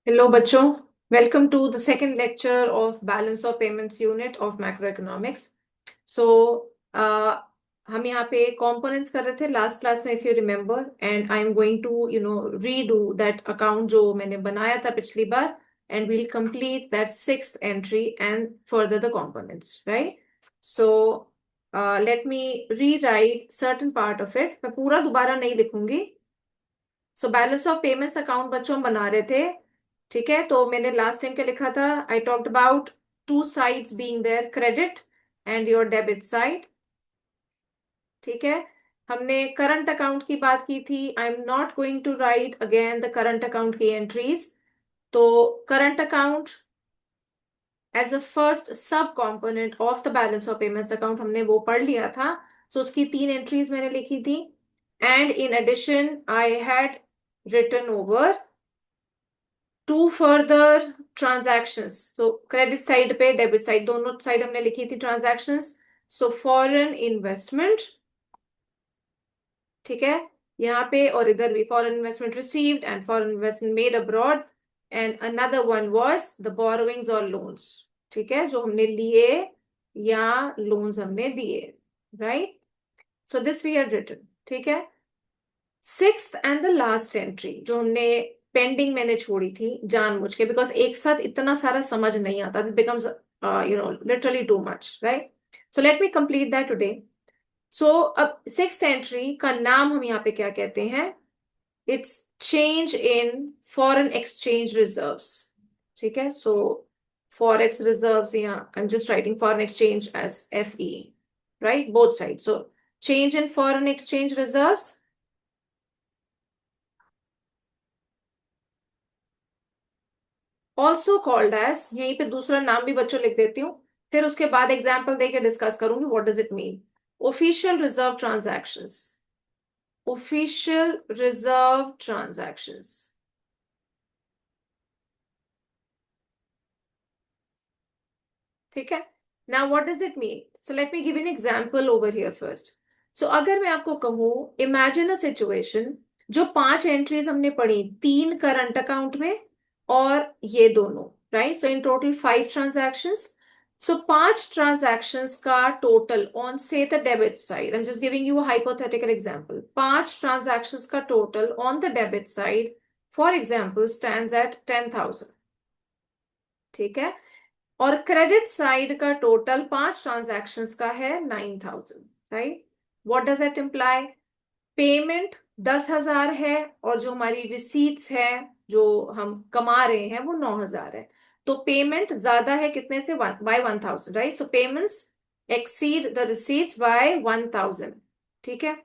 Hello बच्चों, welcome to the second lecture of balance of payments unit of macro economics. So हम यहाँ पे components कर रहे थे लास्ट क्लास में, if you remember, and I am going to redo that account जो मैंने बनाया था पिछली बार, and we'll complete that sixth entry and further the components, right? So let me rewrite certain part of it. मैं पूरा दोबारा नहीं लिखूंगी। So balance of payments account बच्चों हम बना रहे थे, ठीक है? तो मैंने लास्ट टाइम क्या लिखा था? I talked about two sides being there, credit and your debit side, ठीक है? हमने करंट अकाउंट की बात की थी। I am not going to write again the current account की एंट्रीज। तो current account as a first sub component of the balance of payments account हमने वो पढ़ लिया था। सो उसकी 3 एंट्रीज मैंने लिखी थी, and in addition I had written over to further transactions. तो क्रेडिट साइड पे डेबिट साइड दोनों साइड हमने लिखी थी ट्रांजैक्शंस। सो फॉरेन इन्वेस्टमेंट, ठीक है, यहाँ पे, और इधर भी foreign investment received and foreign investment made abroad, and another one was the borrowings और लोन्स, ठीक है, जो हमने लिए या लोन्स हमने दिए, right? So this we had written, ठीक है। Sixth and the last entry जो हमने पेंडिंग मैंने छोड़ी थी जानबूझ के, बिकॉज एक साथ इतना सारा समझ नहीं आता, it becomes literally too much, right? So let me complete that today. So अब सिक्स्थ एंट्री का नाम हम यहाँ पे क्या कहते हैं? It's change in foreign exchange reserves, ठीक है? सो फॉरेक्स रिजर्व्स, यहाँ I am just writing foreign exchange as FE, right, both side. So change in foreign exchange reserves, also called as, यहीं पे दूसरा नाम भी बच्चों लिख देती हूँ, फिर उसके बाद एग्जाम्पल देके डिस्कस करूंगी what does it mean. Official reserve transactions, official reserve transactions, ठीक है? Now what does it mean? So let me give an example over here first. So अगर मैं आपको कहूं, इमेजिन अ सिचुएशन, जो 5 एंट्रीज हमने पढ़ी, 3 करंट अकाउंट में और ये दोनों, right? So in total 5 transactions. So 5 transactions का टोटल ऑन से the debit side, I am just giving you a hypothetical example, 5 transactions का total on the debit side for example stands at 10,000, ठीक है? और क्रेडिट साइड का total 5 transactions का है 9,000, right? What does that imply? Payment 10,000 है, और जो हमारी रिसीट्स है, जो हम कमा रहे हैं, वो 9,000 है। तो पेमेंट ज्यादा है कितने से? By 1,000, right? So payments exceed the receipts by 1,000, ठीक है?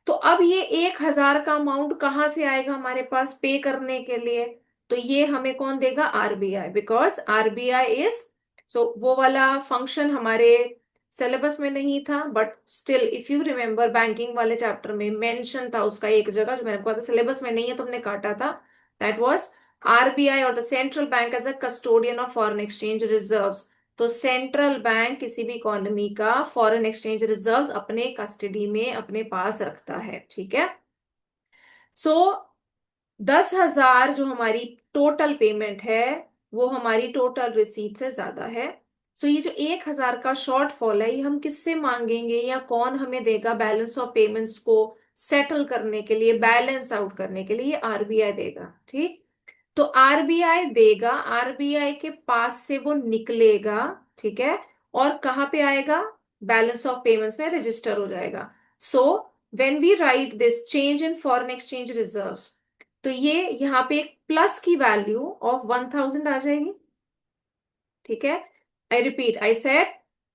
तो अब ये 1,000 का अमाउंट कहाँ से आएगा हमारे पास पे करने के लिए? तो ये हमें कौन देगा? RBI, बिकॉज RBI इज, सो वो वाला फंक्शन हमारे सिलेबस में नहीं था, but still if you remember banking वाले चैप्टर में मेंशन था उसका एक जगह, जो मैंने कहा था सिलेबस में नहीं है तो हमने काटा था। दैट वाज RBI और the central bank as a custodian of foreign exchange reserves. तो सेंट्रल बैंक किसी भी इकोनॉमी का फॉरेन एक्सचेंज रिजर्व्स अपने कस्टडी में अपने पास रखता है, ठीक है? सो 10,000 जो हमारी टोटल पेमेंट है, वो हमारी टोटल रिसीट से ज्यादा है। सो ये जो 1,000 का शॉर्टफॉल है, ये हम किससे मांगेंगे, या कौन हमें देगा बैलेंस ऑफ पेमेंट्स को सेटल करने के लिए, बैलेंस आउट करने के लिए? RBI देगा, ठीक? तो RBI देगा, RBI के पास से वो निकलेगा, ठीक है? और कहाँ पे आएगा? बैलेंस ऑफ पेमेंट्स में रजिस्टर हो जाएगा। So when we write this change in foreign exchange reserves, तो ये यहाँ पे एक प्लस की वैल्यू ऑफ 1,000 आ जाएगी, ठीक है? आई रिपीट, आई सेड,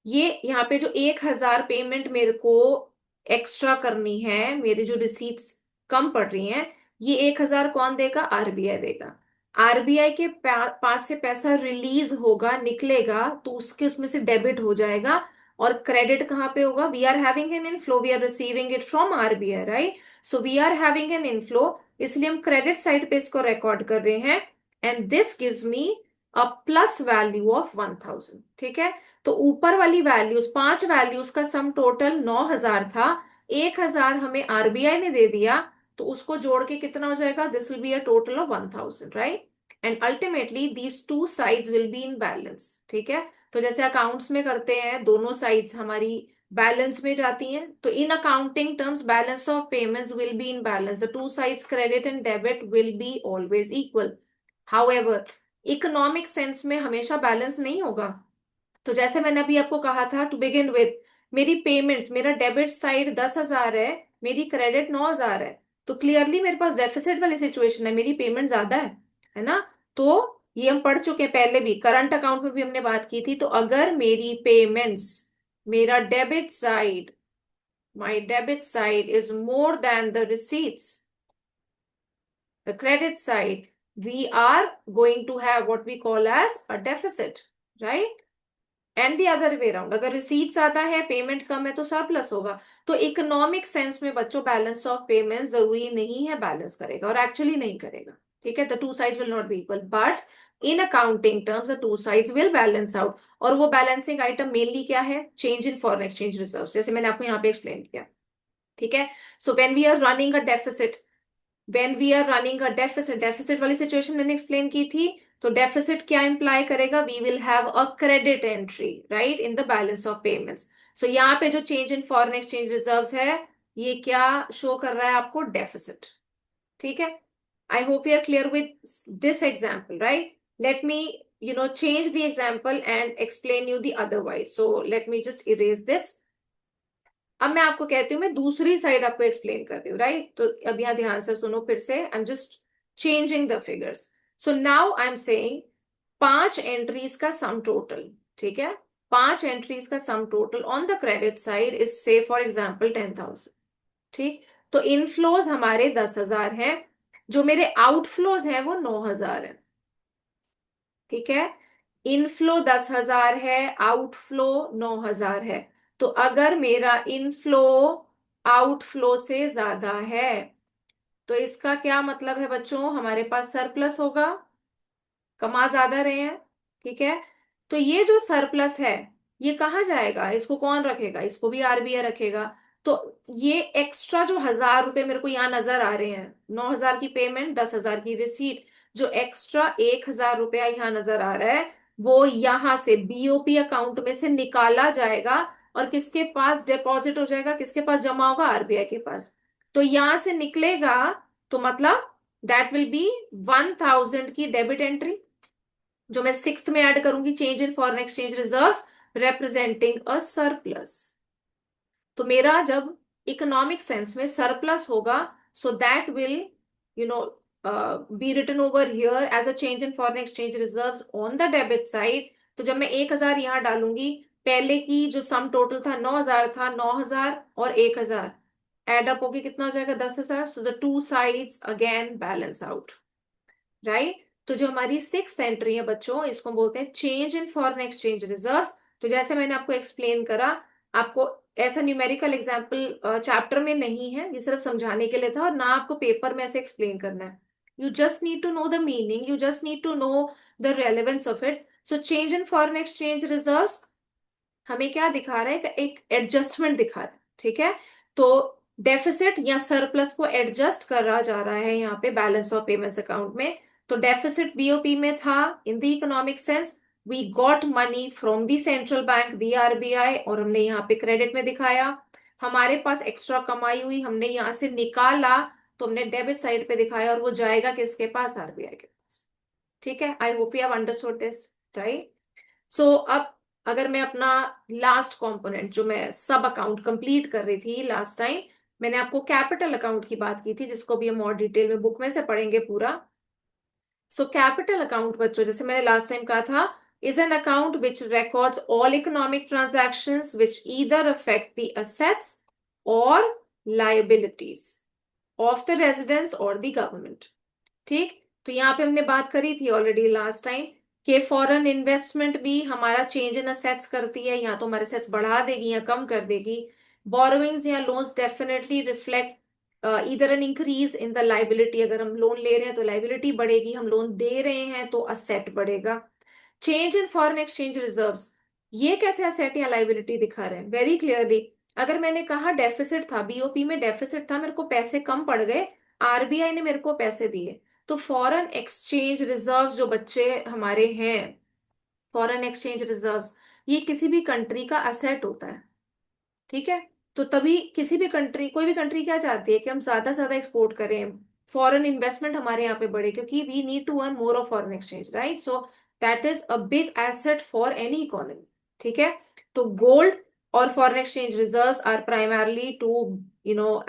ये यहाँ पे जो 1,000 पेमेंट मेरे को एक्स्ट्रा करनी है, मेरी जो रिसीट्स कम पड़ रही हैं, ये 1,000 कौन देगा? RBI देगा। RBI के पास से पैसा रिलीज होगा, निकलेगा, तो उसके उसमें से डेबिट हो जाएगा, और क्रेडिट कहाँ पे होगा? We are having an inflow, we are receiving it from RBI, right? So we are having an inflow, इसलिए हम क्रेडिट साइड पे इसको रिकॉर्ड कर रहे हैं, and this gives me a plus value of 1,000, ठीक है? तो ऊपर वाली वैल्यूज, 5 वैल्यूज का सम टोटल 9,000 था, 1,000 हमें RBI ने दे दिया, तो उसको जोड़ के कितना हो जाएगा? This will be a total of 1,000, right? And ultimately these two sides will be in balance. ठीक है, तो जैसे अकाउंट्स में करते हैं, दोनों साइड्स हमारी बैलेंस में जाती हैं, तो इन accounting terms balance of payments will be in balance, the two sides credit and debit will be always equal. However economic sense में हमेशा बैलेंस नहीं होगा। तो जैसे मैंने अभी आपको कहा था टू बिगिन विद, मेरी पेमेंट्स, मेरा डेबिट साइड 10,000 है, मेरी क्रेडिट 9,000 है, तो क्लियरली मेरे पास डेफिसिट वाली सिचुएशन है, मेरी पेमेंट ज्यादा है ना। तो ये हम पढ़ चुके हैं पहले भी, करंट अकाउंट में भी हमने बात की थी। तो अगर मेरी पेमेंट्स, मेरा debit side, my debit side is more than the receipts, the credit side, we are going to have what we call as a deficit, right? And the other way around, अगर receipts ज्यादा है, payment कम है, तो surplus होगा। तो economic sense में बच्चों balance of payment जरूरी नहीं है बैलेंस करेगा, और एक्चुअली नहीं करेगा। ठीक है, the two sides will not be equal, but in accounting terms the two sides will balance out. और वो बैलेंसिंग आइटम मेनली क्या है? Change in foreign exchange reserve, जैसे मैंने आपको यहाँ पे एक्सप्लेन किया। ठीक है, so when we are running a deficit, when we are running a deficit, deficit वाली सिचुएशन मैंने एक्सप्लेन की थी। तो डेफिसिट क्या इंप्लाई करेगा? We will have a credit entry right in the balance of payments. So यहाँ पे जो change in foreign exchange reserves है, ये क्या शो कर रहा है आपको? डेफिसिट। ठीक है, I hope you are clear with this example, right? Let me change the example and explain you the otherwise. So let me just erase this. अब मैं आपको कहती हूँ, मैं दूसरी साइड आपको एक्सप्लेन कर रही हूँ, राइट? तो अब यहाँ ध्यान से सुनो फिर से, आई am just changing the figures. So now I am saying 5 entries का सम टोटल। ठीक है, 5 एंट्रीज का sum total on the credit side is से फॉर एग्जाम्पल 10,000। ठीक, तो इनफ्लोज हमारे 10,000 है, जो मेरे आउटफ्लोज है वो 9,000 है। ठीक है, इनफ्लो 10,000 है, आउटफ्लो 9,000 है। तो अगर मेरा इनफ्लो आउटफ्लो से ज्यादा है, तो इसका क्या मतलब है बच्चों? हमारे पास सरप्लस होगा, कमा ज्यादा रहे हैं। ठीक है, तो ये जो सरप्लस है, ये कहाँ जाएगा? इसको कौन रखेगा? इसको भी आरबीआई रखेगा। तो ये एक्स्ट्रा जो 1,000 रुपए मेरे को यहाँ नजर आ रहे हैं, 9,000 की पेमेंट, 10,000 की रिसीट, जो एक्स्ट्रा 1,000 रुपया यहाँ नजर आ रहा है, वो यहाँ से बीओपी अकाउंट में से निकाला जाएगा और किसके पास डिपॉजिट हो जाएगा? किसके पास जमा होगा? आरबीआई के पास। तो यहां से निकलेगा, तो मतलब दैट विल बी 1,000 की डेबिट एंट्री, जो मैं सिक्स्थ में ऐड करूंगी, change in foreign exchange reserves representing a surplus. तो मेरा जब इकोनॉमिक सेंस में सरप्लस होगा, so that will you know be written over here as a change in foreign exchange reserves on the debit side. तो जब मैं 1,000 यहां डालूंगी, पहले की जो सम टोटल था 9,000 था, 9,000 और 1,000 एड अप होके कितना हो जाएगा? 10,000। So the two sides again balance out, right? तो जो हमारी सिक्स एंट्री है बच्चों, इसको बोलते हैं change in foreign exchange reserves. तो जैसे मैंने आपको एक्सप्लेन करा, आपको ऐसा न्यूमेरिकल एग्जाम्पल चैप्टर में नहीं है, ये सिर्फ समझाने के लिए था, और ना आपको पेपर में ऐसे एक्सप्लेन करना है। You just need to know the meaning, you just need to know the relevance of it. So change in foreign exchange reserves हमें क्या दिखा रहा है? एक एडजस्टमेंट दिखा रहा है। ठीक है, तो डेफिसिट या सरप्लस को एडजस्ट करा जा रहा है यहाँ पे बैलेंस ऑफ पेमेंट्स अकाउंट में। तो डेफिसिट बीओपी में था in the economic sense, we got money from the central bank, the RBI, और हमने यहाँ पे क्रेडिट में दिखाया। हमारे पास एक्स्ट्रा कमाई हुई, हमने यहाँ से निकाला, तो हमने डेबिट साइड पे दिखाया, और वो जाएगा किसके पास? आरबीआई के पास। ठीक है, I hope you have understood this, right? So अब अगर मैं अपना लास्ट कंपोनेंट, जो मैं सब अकाउंट कंप्लीट कर रही थी लास्ट टाइम, मैंने आपको कैपिटल अकाउंट की बात की थी, जिसको भी हम और डिटेल में बुक में से पढ़ेंगे पूरा। सो कैपिटल अकाउंट बच्चों, जैसे मैंने लास्ट टाइम कहा था, is an account which records all economic transactions which either affect the assets और लायबिलिटीज ऑफ द रेजिडेंस और द गवर्नमेंट। ठीक, तो यहाँ पे हमने बात करी थी ऑलरेडी लास्ट टाइम कि फॉरेन इन्वेस्टमेंट भी हमारा चेंज इन असेट्स करती है, या तो हमारे असेट्स बढ़ा देगी या कम कर देगी। बोरोइंग्स या लोन्स डेफिनेटली रिफ्लेक्ट इधर an increase in the liability, अगर हम लोन ले रहे हैं तो लाइबिलिटी बढ़ेगी, हम लोन दे रहे हैं तो असेट बढ़ेगा। Change in foreign exchange reserves, ये कैसे असेट या लाइबिलिटी दिखा रहे हैं? वेरी क्लियरली, अगर मैंने कहा डेफिसिट था, बीओपी में डेफिसिट था, मेरे को पैसे कम पड़ गए, आरबीआई ने मेरे को पैसे दिए, तो फॉरेन एक्सचेंज रिजर्व्स जो बच्चे हमारे हैं, फॉरेन एक्सचेंज रिजर्व्स, ये किसी भी कंट्री का असेट होता है। ठीक है। तो तभी किसी भी कंट्री, कोई भी कंट्री क्या चाहती है कि हम ज्यादा से ज्यादा एक्सपोर्ट करें, फॉरेन इन्वेस्टमेंट हमारे यहाँ पे बढ़े, क्योंकि we need to earn more of foreign exchange, right? So that is a big asset for any economy. ठीक है। तो गोल्ड और foreign exchange reserves are primarily two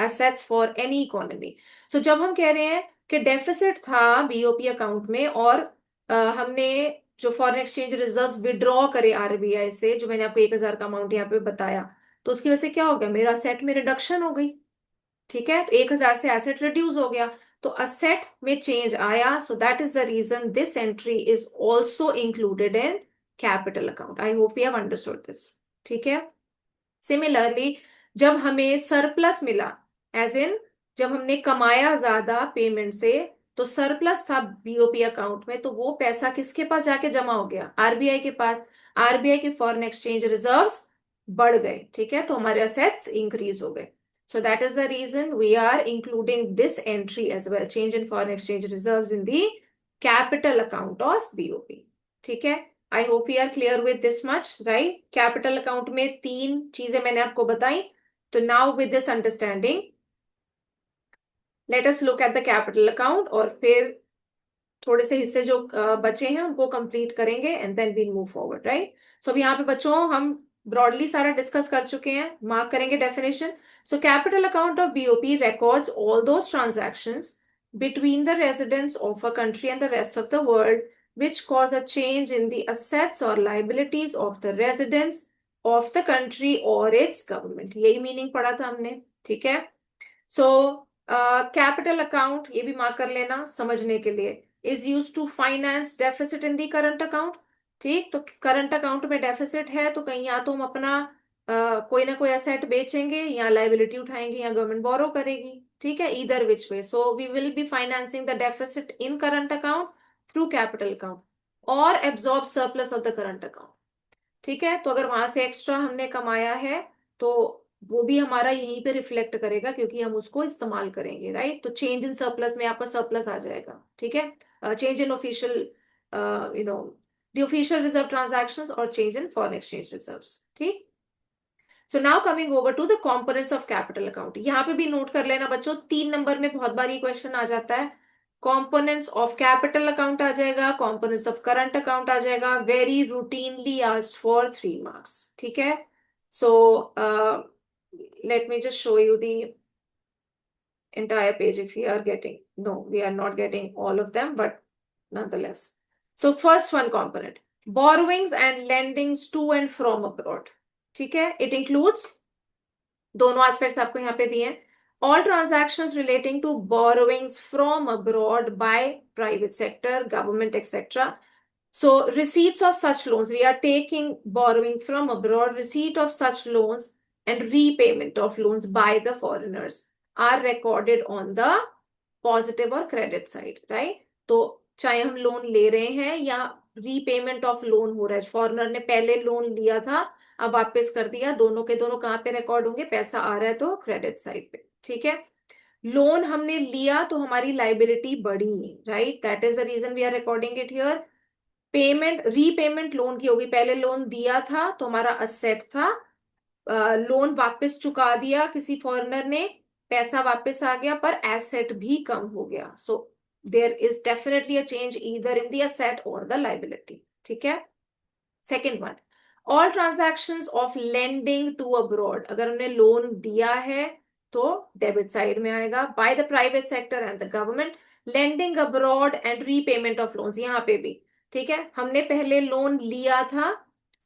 assets for any economy. So जब हम कह रहे हैं कि डेफिसिट था बीओपी अकाउंट में, और हमने जो फॉरेन एक्सचेंज रिजर्व्स विड्रॉ करे आरबीआई से, जो मैंने आपको 1,000 का अमाउंट यहाँ पे बताया, तो उसकी वजह से क्या हो गया, मेरा असेट में रिडक्शन हो गई। ठीक है। तो 1,000 से एसेट रिड्यूस हो गया, तो असेट में चेंज आया। So that is the reason this entry is also included in capital account. I hope you have understood this. ठीक है। सिमिलरली, जब हमें सरप्लस मिला, एज इन जब हमने कमाया ज्यादा पेमेंट से, तो सरप्लस था बीओपी अकाउंट में, तो वो पैसा किसके पास जाके जमा हो गया, आरबीआई के पास। आरबीआई के फॉरेन एक्सचेंज रिजर्व्स बढ़ गए। ठीक है। तो हमारे असेट्स इंक्रीज हो गए। So that is the reason we are including this entry as well, change in foreign exchange reserves in the capital account of BOP. ठीक है। I hope you are clear with this much, right? Capital account में तीन चीजें मैंने आपको बताई। तो now with this understanding, let us look at the capital account, और फिर थोड़े से हिस्से जो बचे हैं उनको कंप्लीट करेंगे, and then we'll move forward, right? So अब यहाँ पे बच्चों हम ब्रॉडली सारा डिस्कस कर चुके हैं, मार्क करेंगे definition. So capital account of BOP records all those transactions between the residents of a country and the rest of the world which cause a change in the assets or liabilities of the residents of the country or its government। यही meaning पढ़ा था हमने। ठीक है। So capital account, ये भी mark कर लेना समझने के लिए, is use to finance deficit in the current account. ठीक। तो करंट अकाउंट में डेफिसिट है, तो कहीं या तो हम अपना कोई ना कोई एसेट बेचेंगे, या लाइबिलिटी उठाएंगे, या गवर्नमेंट बोरो करेगी। ठीक है। Either which way, so we will be financing the deficit in current account through capital account, और absorb surplus of the current account. ठीक है। तो अगर वहां से एक्स्ट्रा हमने कमाया है, तो वो भी हमारा यहीं पे रिफ्लेक्ट करेगा, क्योंकि हम उसको इस्तेमाल करेंगे, राइट? तो चेंज इन सरप्लस में आपका सरप्लस आ जाएगा। ठीक है। Change in official, you know the official reserve transactions, और change in foreign exchange reserves. ठीक। So now coming over to the components of capital account. यहाँ पे भी नोट कर लेना बच्चों, 3 नंबर में बहुत बार ये क्वेश्चन आ जाता है। कॉम्पोनेंट्स ऑफ कैपिटल अकाउंट आ जाएगा, कॉम्पोनेंट्स ऑफ करंट अकाउंट आ जाएगा, very routinely asked for 3 marks. ठीक है। सो let me just show you the entire page if we are getting, no, we are not getting all of them, but nonetheless. So first one component, borrowings and lendings to and from abroad। ठीक है। it includes, दोनों aspects आपको यहाँ पे दिए हैं, all transactions relating to borrowings from abroad by private sector, government etcetera. So receipts of such loans, we are taking borrowings from abroad, receipt of such loans and repayment of loans by the foreigners are recorded on the positive or credit side, right? तो चाहे हम loan ले रहे हैं, या repayment of loan हो रहा है, फॉरेनर ने पहले लोन लिया था, अब वापस कर दिया, दोनों के दोनों कहाँ पे रिकॉर्ड होंगे, पैसा आ रहा है तो क्रेडिट साइड पे। ठीक है। लोन हमने लिया तो हमारी लाइबिलिटी बढ़ी, right? That is the reason we are recording it here. Payment, repayment loan की होगी, पहले लोन दिया था तो हमारा असेट था, लोन वापस चुका दिया किसी फॉरेनर ने, पैसा वापस आ गया, पर एसेट भी कम हो गया। So there is definitely a change either in the asset और द लाइबिलिटी। ठीक है। Second one, all transactions of lending to abroad, अगर हमने लोन दिया है तो डेबिट साइड में आएगा, bye the private sector and the government, lending abroad and repayment of loans, यहाँ पे भी। ठीक है। हमने पहले लोन लिया था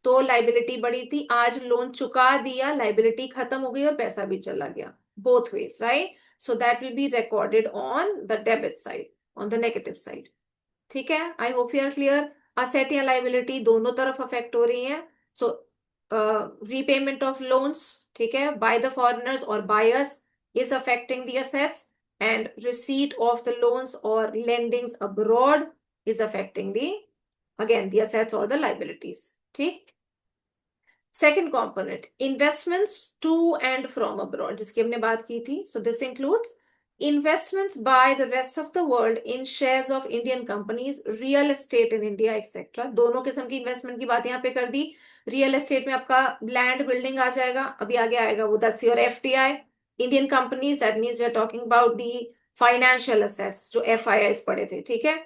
तो लाइबिलिटी बढ़ी थी, आज लोन चुका दिया, लाइबिलिटी खत्म हो गई और पैसा भी चला गया, both ways, right? So that will be recorded on the debit side, on the negative side. ठीक है। I hope you are clear. Asset या लाइबिलिटी दोनों तरफ अफेक्ट हो रही है। सो रीपेमेंट ऑफ लोन्स, ठीक है, बाय द फॉरेनर्स और buyers is affecting the assets, and receipt of the loans और lendings abroad is affecting the, again, the assets और द लाइबिलिटीज। ठीक। Second component, investments to and from abroad, जिसकी हमने बात की थी। So this includes Investments by the rest of the world in shares of Indian companies, real estate in India, etc. दोनों किस्म की इन्वेस्टमेंट की बात यहाँ पे कर दी. रियल एस्टेट में आपका लैंड बिल्डिंग आ जाएगा, अभी आगे आएगा वो, that's your FDI. Indian companies, that means we are talking about the financial assets, जो एफआईआईस पढ़े थे, ठीक है.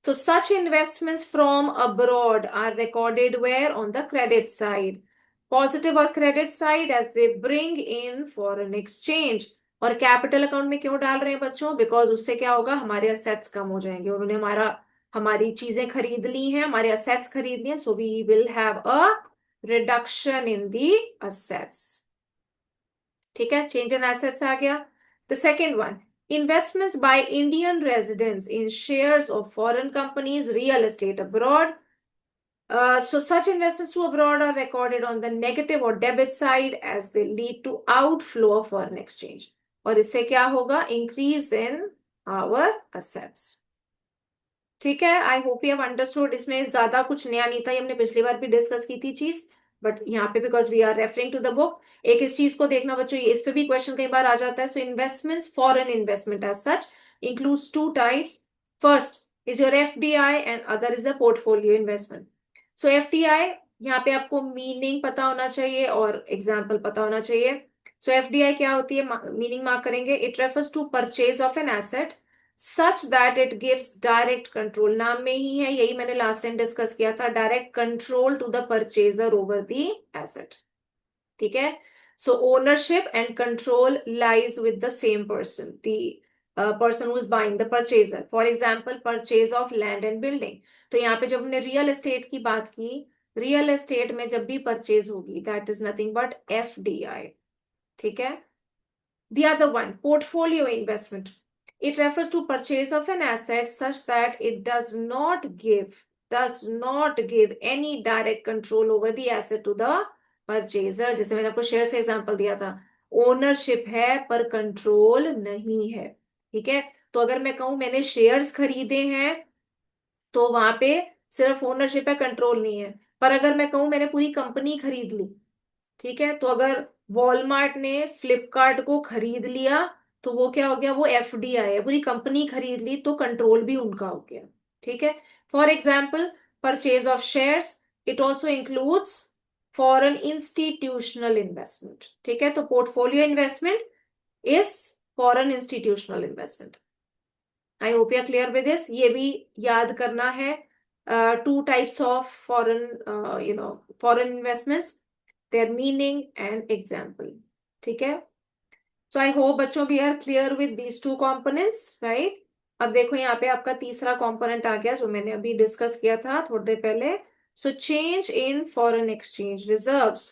तो such investments from abroad are recorded where? On the credit side. Positive और credit side as they bring in foreign exchange. और capital account में क्यों डाल रहे हैं बच्चों? बिकॉज उससे क्या होगा, हमारे असेट्स कम हो जाएंगे. उन्होंने हमारी चीजें खरीद ली हैं, हमारे असेट्स खरीद लिए, so we will have a reduction in the assets. ठीक है, चेंज इन एसेट्स आ गया. The second one, investments by Indian residents in shares of foreign companies, real estate abroad. So such investments to abroad are recorded on the negative or debit side as they lead to outflow of foreign exchange. और इससे क्या होगा? Increase in our assets. ठीक है, I hope you have understood. इसमें ज्यादा कुछ नया नहीं था, ये हमने पिछली बार भी डिस्कस की थी चीज, बट यहाँ पे because we are referring to the book, एक इस चीज को देखना बच्चों, ये इस पे भी क्वेश्चन कई बार आ जाता है. So investments, foreign investment as such includes two types. First is your FDI and other is the portfolio investment. So FDI, यहाँ पे आपको मीनिंग पता होना चाहिए और एग्जाम्पल पता होना चाहिए. सो एफडीआई क्या होती है, मीनिंग मार्क करेंगे. It refers to purchase of an asset such that it gives direct control. नाम में ही है, यही मैंने लास्ट टाइम डिस्कस किया था, direct control to the purchaser over the asset. ठीक है, so ownership and control lies with the same person, the person who is buying the purchaser. For example purchase of land and building. तो यहाँ पे जब हमने real estate की बात की, रियल एस्टेट में जब भी परचेज होगी, that is nothing but FDI. ठीक है. The other one, portfolio investment. It refers to purchase of an asset such that it does not give any direct control over the asset to the purchaser. जैसे मैंने आपको share से example दिया था, ownership है पर कंट्रोल नहीं है. ठीक है, तो अगर मैं कहूं मैंने शेयर्स खरीदे हैं, तो वहां पे सिर्फ ओनरशिप है, कंट्रोल नहीं है. पर अगर मैं कहूं मैंने पूरी कंपनी खरीद ली, ठीक है, तो अगर वॉलमार्ट ने फ्लिपकार्ट को खरीद लिया, तो वो क्या हो गया, वो एफडीआई है. पूरी कंपनी खरीद ली तो कंट्रोल भी उनका हो गया. ठीक है. For example purchase of shares, it also includes foreign institutional investment. ठीक है, तो portfolio investment is foreign institutional investment. I hope you are clear with this. ये भी याद करना है. Two types of foreign investments, their meaning and example. ठीक है, so I hope बच्चों we are clear with these two components, right? अब देखो यहाँ पे आपका तीसरा कंपोनेंट आ गया, जो मैंने अभी डिस्कस किया था थोड़ी देर पहले. सो change in foreign exchange reserves.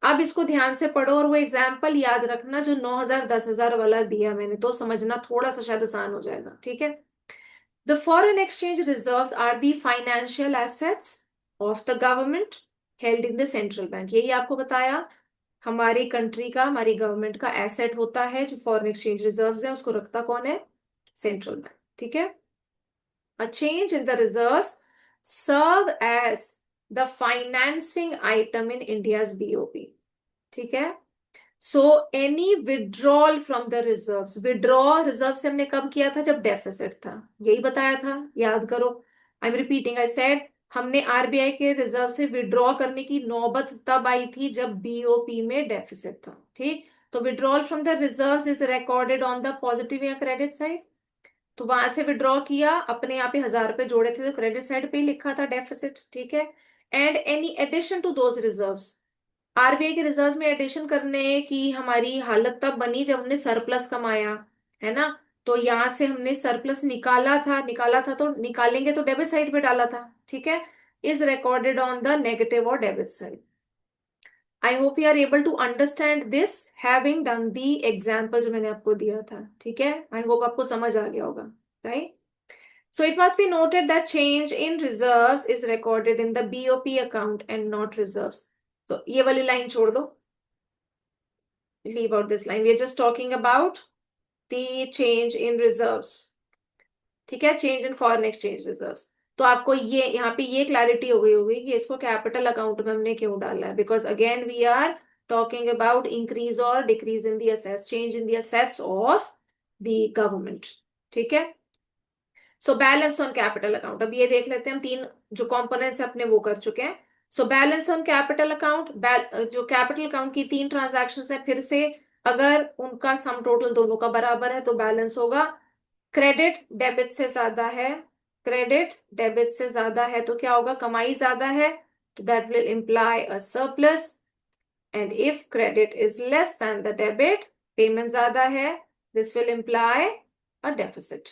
अब इसको ध्यान से पढ़ो और वो एग्जाम्पल याद रखना जो 9,000 10,000 वाला दिया मैंने, तो समझना थोड़ा सा शायद आसान हो जाएगा. ठीक है. The foreign exchange reserves are the financial assets of the government held in the central bank. यही आपको बताया, हमारी कंट्री का, हमारी गवर्नमेंट का एसेट होता है जो फॉरेन एक्सचेंज रिजर्व्स है, उसको रखता कौन है? Central bank. ठीक है. A change in the reserves serve as the financing item in India's BOP. ठीक है. So any withdrawal from the reserves, withdraw reserve से हमने कब किया था? जब डेफिसिट था, यही बताया था, याद करो. I am repeating, I said हमने आरबीआई के रिजर्व से विड्रॉ करने की नौबत तब आई थी जब बीओपी में डेफिसिट था. ठीक, तो withdrawal from the reserves is recorded on the positive या क्रेडिट साइड. तो वहां से विड्रॉ किया, अपने यहाँ पे 1,000 रुपए जोड़े थे, तो क्रेडिट साइड पे ही लिखा था डेफिसिट. ठीक है. And any addition to those reserves, RBI के रिजर्व में एडिशन करने की हमारी हालत तब बनी जब हमने सरप्लस कमाया, है ना. तो यहां से हमने सरप्लस निकाला था तो निकालेंगे तो डेबिट साइड पे डाला था. ठीक है. Is recorded on the negative और debit side. I hope you are able to understand this having done the example जो मैंने आपको दिया था. ठीक है, आई होप आपको समझ आ गया होगा, right. So it must be noted that change in reserves is recorded in the BOP account and not reserves. तो ये वाली लाइन छोड़ दो, leave out this line. We are just talking about the change in reserves. ठीक है, change in foreign exchange reserves. तो आपको ये यहाँ पे ये क्लैरिटी हो गई होगी कि इसको कैपिटल अकाउंट में हमने क्यों डाला है. Because again we are talking about increase or decrease in the assets, change in the assets of the government. ठीक है। So balance on capital account, अब ये देख लेते हैं हम, तीन जो कंपोनेंट्स अपने वो कर चुके हैं। So balance on capital account, जो कैपिटल अकाउंट की तीन ट्रांजैक्शंस है, फिर से अगर उनका सम टोटल दोनों का बराबर है तो बैलेंस होगा। क्रेडिट डेबिट से ज्यादा है, क्रेडिट डेबिट से ज्यादा है तो क्या होगा, कमाई ज्यादा है, तो that will imply a surplus. And if credit is less than the debit, payment ज्यादा है, this will imply a deficit.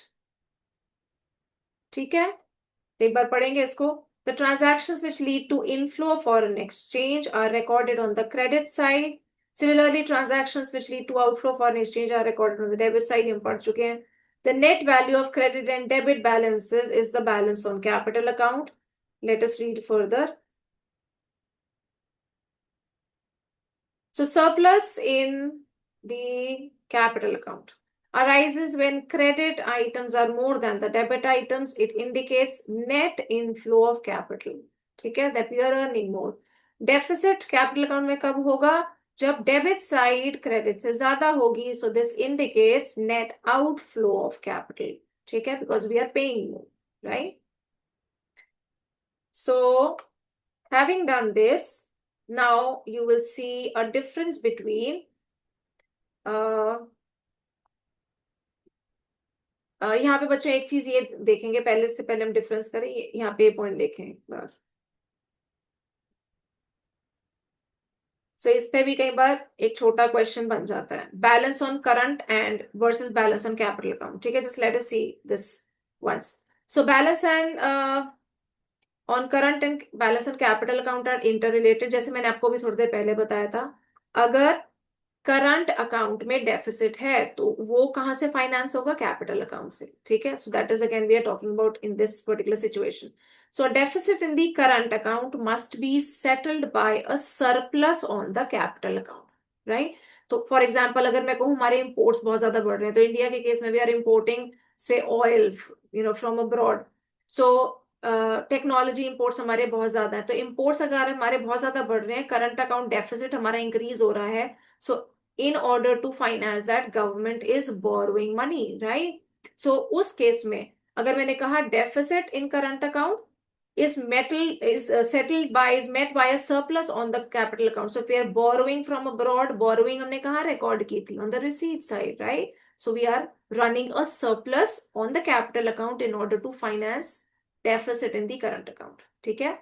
ठीक है, तो एक बार पढ़ेंगे इसको। The transactions which lead to inflow of foreign exchange are recorded on the credit side. Similarly, transactions which lead to outflow of foreign exchange are recorded on the debit side. हम पढ़ चुके हैं। The net value of credit and debit balances is the balance on capital account. Let us read further. So surplus in the capital account arises when credit items are more than the debit items. It indicates net inflow of capital. ठीक है, that we are earning more. Deficit capital account में कब होगा, जब debit side credit से ज्यादा होगी. So this indicates net outflow of capital. ठीक है, because we are paying more, right? So having done this, now you will see a difference between यहाँ पे बच्चों एक चीज ये देखेंगे, पहले से पहले हम डिफरेंस करें, यहाँ पे पॉइंट देखें एक बार। सो इस पे भी कई बार एक छोटा क्वेश्चन बन जाता है, balance on current and versus balance on capital account. ठीक है, just let us see this once. So balance and on current and balance on capital account are interrelated, जैसे मैंने आपको भी थोड़ी देर पहले बताया था। अगर करंट अकाउंट में डेफिसिट है तो वो कहां से फाइनेंस होगा, कैपिटल अकाउंट से। ठीक है, so that is again we are talking about in this particular situation. So deficit in the current account must be settled by a surplus on the capital account, right. तो for example अगर मैं कहूँ हमारे imports बहुत ज्यादा बढ़ रहे हैं, तो इंडिया के केस में वी आर इम्पोर्टिंग से oil from abroad. So technology imports हमारे बहुत ज्यादा है, तो इंपोर्ट्स अगर हमारे बहुत ज्यादा बढ़ रहे हैं, करंट अकाउंट डेफिसिट हमारा इंक्रीज हो रहा है। सो in order to finance that, government is borrowing money, right? So उस केस में अगर मैंने कहा deficit in current account is settled by, is met by a surplus on the capital account. So if we are borrowing from abroad, borrowing हमने कहाँ record की थी, on the receipt side, right? So we are running a surplus on the capital account in order to finance deficit in the current account. ठीक है,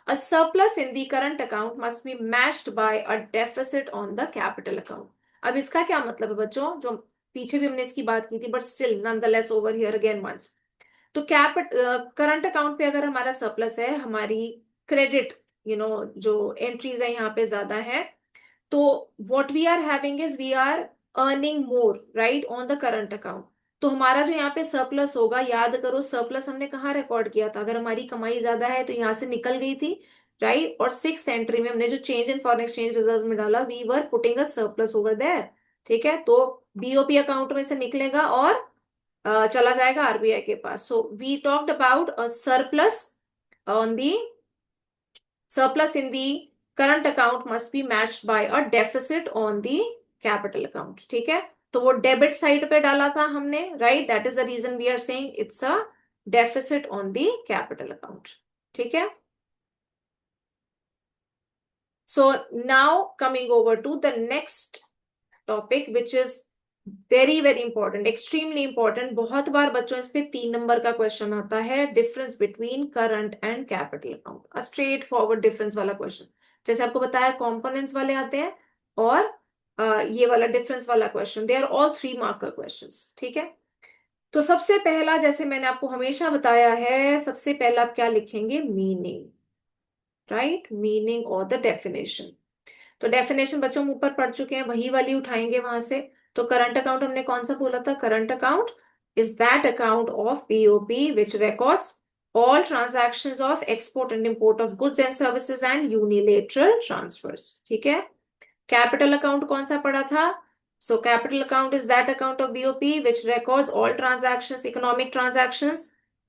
a surplus in the current account must be matched by a deficit on the capital account. अब इसका क्या मतलब है बच्चों, जो पीछे भी हमने इसकी बात की थी, but still nonetheless over here again once. तो करंट अकाउंट पे अगर हमारा सरप्लस है, हमारी क्रेडिट जो एंट्रीज है यहाँ पे ज्यादा है, तो what we are having is we are earning more, right, on the current account. तो हमारा जो यहाँ पे सरप्लस होगा, याद करो सरप्लस हमने कहाँ रिकॉर्ड किया था, अगर हमारी कमाई ज्यादा है तो यहाँ से निकल गई थी, राइट। और सिक्स एंट्री में हमने जो change in foreign exchange reserve में डाला, we were putting a surplus over there. ठीक है, तो बीओपी अकाउंट में से निकलेगा और चला जाएगा आरबीआई के पास। So we talked about a surplus on the, surplus in the current account must be matched by a deficit on the capital account. ठीक है, तो वो डेबिट साइड पे डाला था हमने, right, that is the reason we are saying it's a deficit on the capital account. ठीक है, so now coming over to the next topic which is very very important, extremely important. बहुत बार बच्चों इस पे 3 नंबर का question आता है, difference between current and capital account, a straight forward difference वाला क्वेश्चन। जैसे आपको बताया कंपोनेंट्स वाले आते हैं, और ये वाला डिफरेंस वाला question, they are all 3 mark का क्वेश्चन। ठीक है, तो सबसे पहला, जैसे मैंने आपको हमेशा बताया है, सबसे पहला आप क्या लिखेंगे, मीनिंग, राइट, मीनिंग और द डेफिनेशन। तो डेफिनेशन बच्चों हम ऊपर पढ़ चुके हैं, वही वाली उठाएंगे वहां से। तो करंट अकाउंट हमने कौन सा बोला था, current account is that account of POP which records all transactions of export and import of goods and services and unilateral transfers. ठीक है, कैपिटल अकाउंट कौन सा पढ़ा था, so capital account is that account of BOP which records all transactions, economic transactions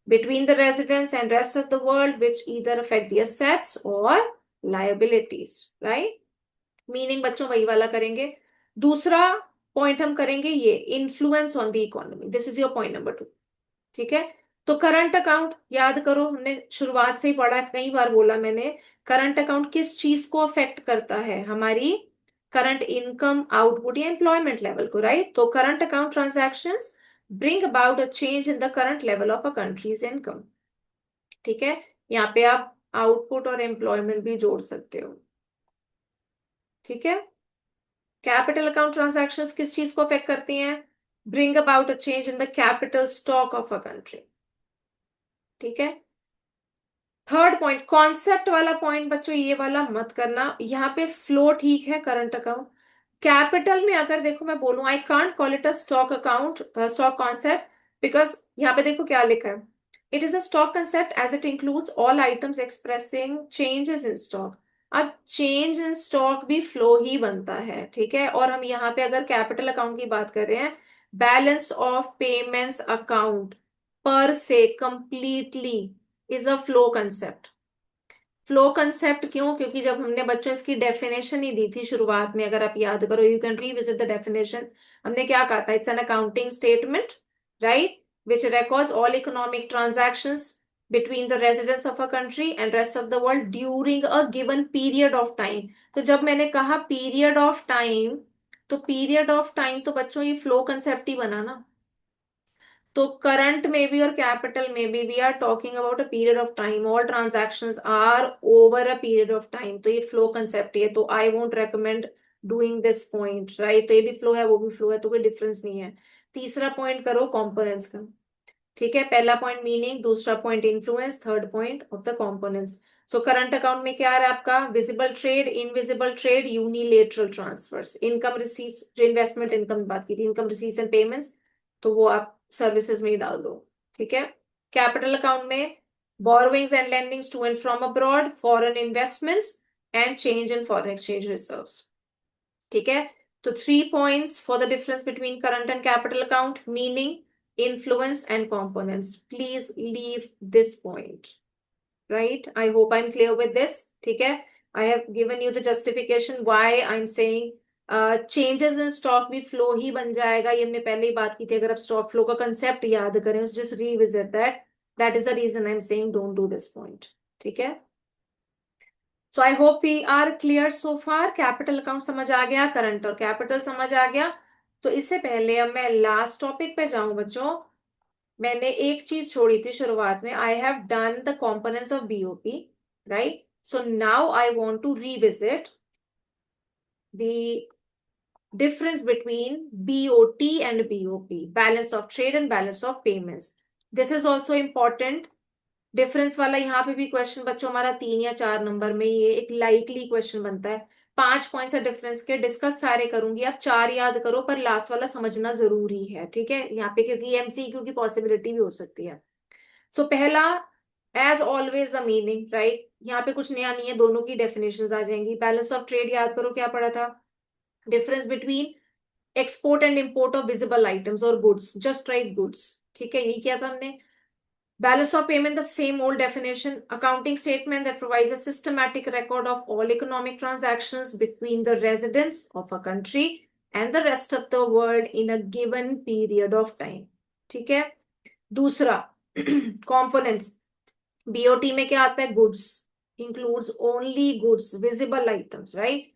between the residents and rest of the world which either affect the assets or liabilities, right? Meaning बच्चों वही वाला करेंगे। दूसरा point हम करेंगे ये influence on the economy, this is your point number 2। ठीक है, तो करंट अकाउंट याद करो, हमने शुरुआत से ही पढ़ा, कई बार बोला मैंने, करंट अकाउंट किस चीज को अफेक्ट करता है, हमारी करंट इनकम, आउटपुट या एम्प्लॉयमेंट लेवल को, राइट। तो current account transactions bring about a change in the current level of a countries income. ठीक है, यहाँ पे आप आउटपुट और एम्प्लॉयमेंट भी जोड़ सकते हो। ठीक है, कैपिटल अकाउंट ट्रांजैक्शंस किस चीज को अफेक्ट करती हैं, bring about a change in the capital stock of a country. ठीक है, थर्ड पॉइंट, कॉन्सेप्ट वाला पॉइंट बच्चों ये वाला मत करना, यहाँ पे फ्लो ठीक है करंट अकाउंट, कैपिटल में अगर देखो मैं बोलूं I can't call it a stock account, stock concept, because यहाँ पे देखो क्या लिखा है, it is a stock concept as it includes all items expressing changes in stock. अब चेंज इन स्टॉक भी फ्लो ही बनता है, ठीक है। और हम यहाँ पे अगर कैपिटल अकाउंट की बात कर रहे हैं, बैलेंस ऑफ पेमेंट्स अकाउंट पर से completely is a flow concept. Flow concept क्यों, क्योंकि जब हमने बच्चों इसकी डेफिनेशन ही दी थी शुरुआत में, अगर आप याद करो, you can revisit the definition, हमने क्या कहा था, it's an accounting statement, right, which records all economic transactions between the residents of a country and rest of the world during a given period of time। तो जब मैंने कहा period of time, तो period of time तो बच्चों ये flow concept ही बना ना। तो करंट में भी और कैपिटल में भी we are talking about a period of time, all transactions are over a period of time, तो ये फ्लो कंसेप्ट है, तो I won't recommend doing this point, right. तो ये भी फ्लो है वो भी फ्लो है, तो कोई डिफरेंस नहीं है। तीसरा पॉइंट करो कंपोनेंट्स का। ठीक है, पहला पॉइंट मीनिंग, दूसरा point influence, third point of the components. So current account में क्या आ रहा है आपका, visible trade, invisible trade, unilateral transfers, income receipts, जो इन्वेस्टमेंट इनकम बात की थी, इनकम रिसीट्स एंड पेमेंट्स, तो वो आप सर्विसेज में ही डाल दो। ठीक है, कैपिटल अकाउंट में borrowings and lendings to and from abroad, foreign investments and change in foreign exchange reserves। ठीक है, तो 3 points for the difference between current and capital account, meaning, influence and components, please leave this point, right? I hope I'm clear with this। ठीक है, I have given you the justification why I'm saying changes in stock भी flow ही बन जाएगा, ये हमने पहले ही बात की थी, अगर आप स्टॉक फ्लो का कंसेप्ट याद करें, just revisit that, that is the reason I am saying don't do this point. ठीक है, so I hope we are clear so far, capital account समझ आ गया, करंट और कैपिटल समझ आ गया। तो इससे पहले अब मैं लास्ट टॉपिक पे जाऊं बच्चों, मैंने एक चीज छोड़ी थी शुरुआत में, I have done the components of BOP, right. So now I want to revisit the difference between BOT and BOP, balance of trade and balance of payments। This is also important। Difference वाला यहाँ पे भी question बच्चों हमारा 3 या 4 number में ये एक लाइकली क्वेश्चन बनता है। 5 पॉइंट्स है डिफरेंस के, डिस्कस सारे करूंगी, आप 4 याद करो, पर लास्ट वाला समझना जरूरी है। ठीक है, यहाँ पे क्योंकि एमसीक्यू की पॉसिबिलिटी भी हो सकती है। सो पहला, as always the meaning, right, यहाँ पे कुछ नया नहीं है, दोनों की डेफिनेशन आ जाएंगी। बैलेंस ऑफ ट्रेड याद करो क्या पढ़ा था, difference between export and import of visible items और गुड्स, जस्ट राइट गुड्स। ठीक है, यही किया था हमने। Balance of payment, the same old definition, accounting statement that provides a systematic record of all economic transactions between the residents of a country and the rest of the world in a given period of time। ठीक है, दूसरा components, BOT में क्या आता है, goods, includes only goods, visible items, right.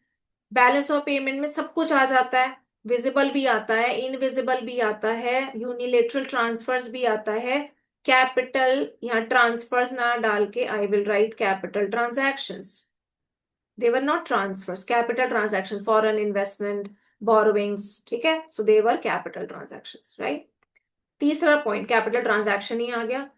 Balance of payment में सब कुछ आ जाता है, विजिबल भी आता है, इनविजिबल भी आता है, यूनिलेटरल ट्रांसफर्स भी आता है। कैपिटल यहाँ ट्रांसफर्स ना डाल के I will write capital transactions, they were not transfers, capital transactions, foreign investment, borrowings. ठीक है, so they were capital transactions, right. तीसरा पॉइंट कैपिटल ट्रांजैक्शन ही आ गया।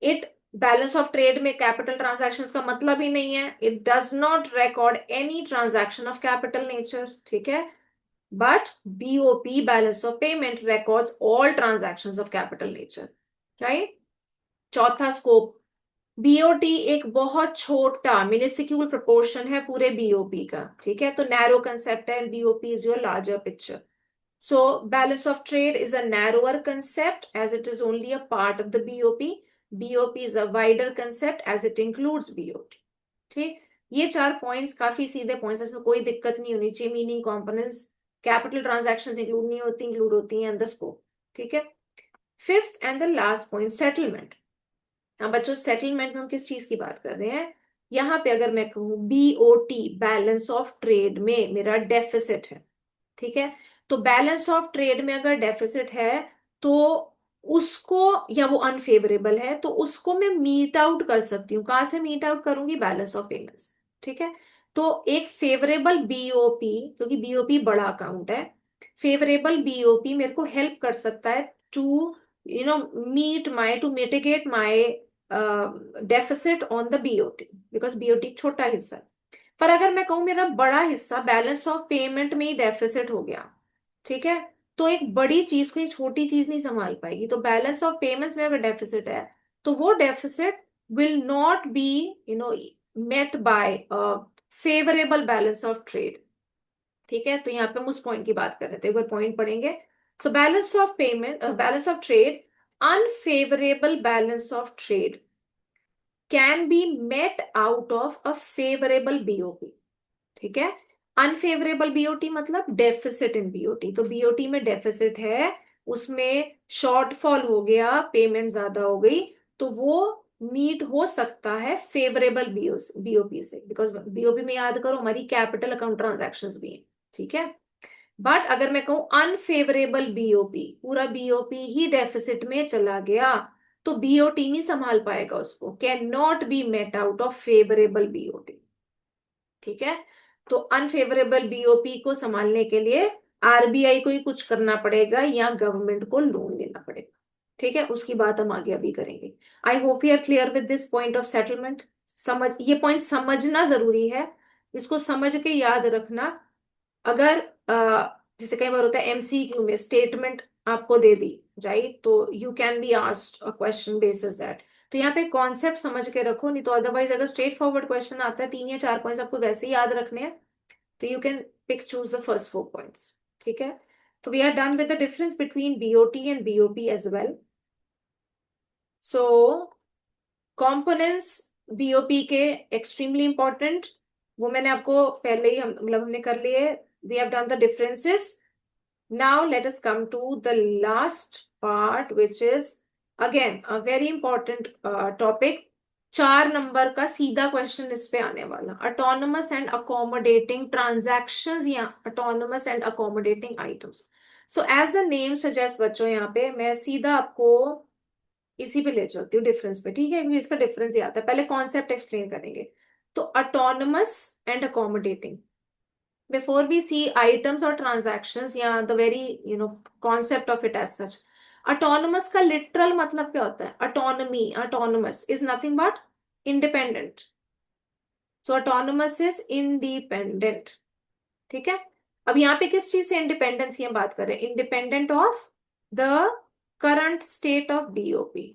इट, बैलेंस ऑफ ट्रेड में कैपिटल ट्रांजैक्शंस का मतलब ही नहीं है, it does not record any transaction of capital nature. ठीक है, but BOP, balance of payment, records all transactions of capital nature, right. चौथा स्कोप, बीओटी एक बहुत छोटा मिनिस्क्यूल प्रोपोर्शन है पूरे बीओपी का। ठीक है, तो नैरो कंसेप्ट है, BOP is your larger picture. So balance of trade is a narrower concept as it is only a part of the BOP। BOP is a wider concept as it includes BOT। ठीक, ये 4 points काफी सीधे points, इसमें कोई दिक्कत नहीं होनी चाहिए। Meaning, components, capital transactions include होती हैं इन द स्कोप, ठीक है। Fifth and the last point, settlement. अब बच्चों सेटलमेंट में हम किस चीज की बात कर रहे हैं? यहाँ पे अगर मैं कहूँ बीओटी, बैलेंस ऑफ ट्रेड में मेरा डेफिसिट है, ठीक है, तो बैलेंस ऑफ ट्रेड में अगर डेफिसिट है तो उसको, या वो अनफेवरेबल है, तो उसको मैं मीट आउट कर सकती हूँ। कहाँ से मीट आउट करूंगी? बैलेंस ऑफ पेमेंट्स, ठीक है। तो एक फेवरेबल बीओपी, क्योंकि बीओपी बड़ा अकाउंट है, फेवरेबल बीओपी मेरे को हेल्प कर सकता है to meet my, to mitigate my deficit on the BOT, because BOT छोटा हिस्सा है। पर अगर मैं कहूं मेरा बड़ा हिस्सा बैलेंस ऑफ पेमेंट में ही डेफिसिट हो गया, ठीक है, तो एक बड़ी चीज को एक छोटी चीज नहीं संभाल पाएगी। तो बैलेंस ऑफ पेमेंट्स में अगर डेफिसिट है तो वो deficit will not be met by favourable balance of trade, ठीक है। तो यहाँ पे हम उस पॉइंट की बात कर रहे थे, एक बार पॉइंट पढ़ेंगे। So balance of payment, balance of trade, unfavourable balance of trade can be met out of a favourable BOP, ठीक है। अनफेवरेबल बीओटी मतलब डेफिसिट इन बीओटी, तो बीओटी में डेफिसिट है, उसमें शॉर्टफॉल हो गया, पेमेंट ज्यादा हो गई, तो वो मीट हो सकता है फेवरेबल बीओपी से, बिकॉज बीओपी में याद करो हमारी कैपिटल अकाउंट ट्रांजैक्शंस भी हैं, ठीक है। बट अगर मैं कहूं अनफेवरेबल बीओपी, पूरा बीओपी ही डेफिसिट में चला गया, तो बीओटी नहीं संभाल पाएगा उसको, can not be met out of favourable BOT, ठीक है। तो अनफेवरेबल बीओपी को संभालने के लिए आरबीआई को ही कुछ करना पड़ेगा या गवर्नमेंट को लोन लेना पड़ेगा, ठीक है। उसकी बात हम आगे अभी करेंगे। I hope you are clear with this point of settlement. समझ, ये पॉइंट समझना जरूरी है, इसको समझ के याद रखना। अगर जैसे कई बार होता है एमसीक्यू में स्टेटमेंट आपको दे दी, राइट, तो you can be asked a question basis that, तो यहाँ पे कॉन्सेप्ट समझ के रखो, नहीं तो अदरवाइज अगर स्ट्रेट फॉरवर्ड क्वेश्चन आता है 3 या 4 पॉइंट्स आपको वैसे ही याद रखने हैं, तो you can pick choose the first 4 points, ठीक है। तो we are done with the difference between BOT and BOP as well. So components BOP के एक्सट्रीमली इंपॉर्टेंट, वो मैंने आपको पहले ही मतलब हमने कर लिए, we have done the differences. Now let us come to the last part, which is again a very important topic। 4 number का सीधा क्वेश्चन इस पे आने वाला, ऑटोनोमस एंड अकोमोडेटिंग ट्रांजैक्शंस या autonomous and accommodating items. So as the name suggest बच्चों, यहाँ पे मैं सीधा आपको इसी पे ले चलती हूँ, डिफरेंस पे, ठीक है, क्योंकि इसका डिफरेंस ही आता है। पहले कॉन्सेप्ट एक्सप्लेन करेंगे। तो autonomous and accommodating, before we see items or transactions, yeah, the very concept of it as such, autonomous का literal मतलब क्या होता है? autonomy, autonomous is nothing but independent, so autonomous is independent, ठीक है। अब यहाँ पे किस चीज से इंडिपेंडेंस की हम बात कर रहे हैं? Independent of the current state of BOP,